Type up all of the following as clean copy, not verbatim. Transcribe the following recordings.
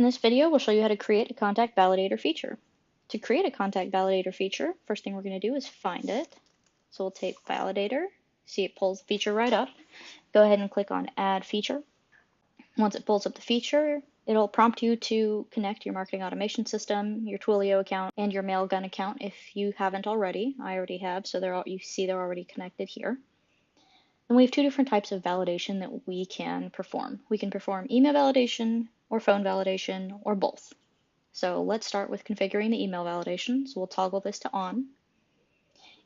In this video, we'll show you how to create a contact validator feature. To create a contact validator feature, first thing we're going to do is find it. So we'll take validator, see it pulls the feature right up. Go ahead and click on add feature. Once it pulls up the feature, it'll prompt you to connect your marketing automation system, your Twilio account, and your Mailgun account if you haven't already. I already have, so you see they're already connected here. And we have two different types of validation that we can perform. We can perform email validation or phone validation or both. So let's start with configuring the email validation. So we'll toggle this to on.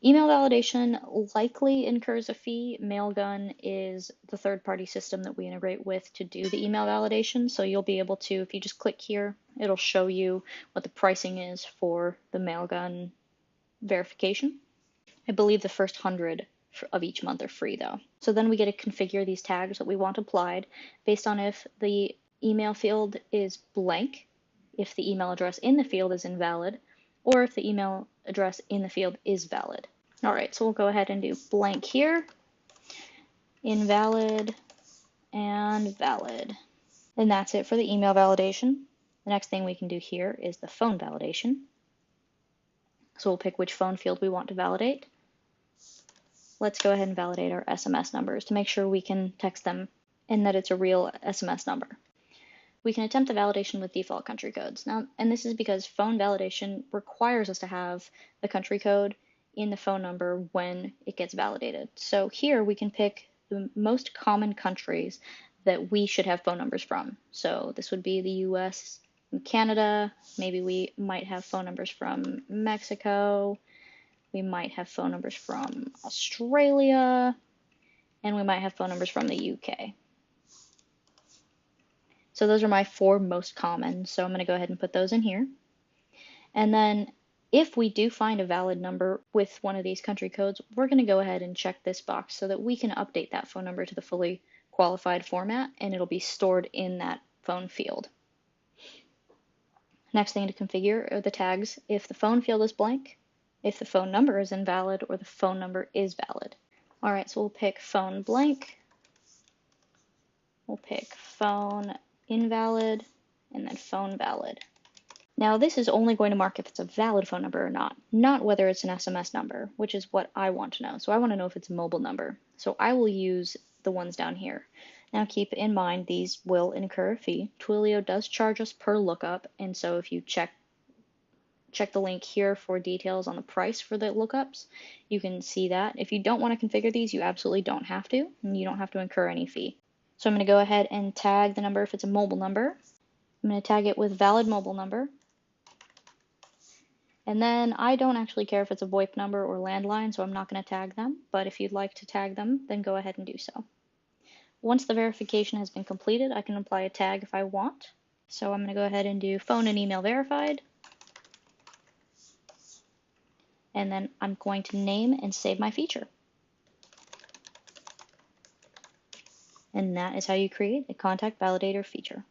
Email validation likely incurs a fee. Mailgun is the third-party system that we integrate with to do the email validation. So you'll be able to, if you just click here, it'll show you what the pricing is for the Mailgun verification. I believe the first 100 of each month are free though. So then we get to configure these tags that we want applied based on if the email field is blank, if the email address in the field is invalid, or if the email address in the field is valid. All right, so we'll go ahead and do blank here, invalid, and valid. And that's it for the email validation. The next thing we can do here is the phone validation. So we'll pick which phone field we want to validate. Let's go ahead and validate our SMS numbers to make sure we can text them and that it's a real SMS number. We can attempt the validation with default country codes. Now, and this is because phone validation requires us to have the country code in the phone number when it gets validated. So here we can pick the most common countries that we should have phone numbers from. So this would be the US and Canada. Maybe we might have phone numbers from Mexico. We might have phone numbers from Australia, and we might have phone numbers from the UK. So those are my 4 most common, so I'm going to go ahead and put those in here. And then if we do find a valid number with one of these country codes, we're going to go ahead and check this box so that we can update that phone number to the fully qualified format, and it'll be stored in that phone field. Next thing to configure are the tags if the phone field is blank, if the phone number is invalid, or the phone number is valid. All right, so we'll pick phone blank, we'll pick phone invalid, and then phone valid. Now this is only going to mark if it's a valid phone number or not whether it's an SMS number, which is what I want to know. So I want to know if it's a mobile number. So I will use the ones down here. Now keep in mind these will incur a fee. Twilio does charge us per lookup, and so if you check the link here for details on the price for the lookups. You can see that. If you don't want to configure these, you absolutely don't have to, and you don't have to incur any fee. So I'm going to go ahead and tag the number if it's a mobile number. I'm going to tag it with valid mobile number. And then I don't actually care if it's a VoIP number or landline, so I'm not going to tag them. But if you'd like to tag them, then go ahead and do so. Once the verification has been completed, I can apply a tag if I want. So I'm going to go ahead and do phone and email verified. And then I'm going to name and save my feature. And that is how you create a contact validator feature.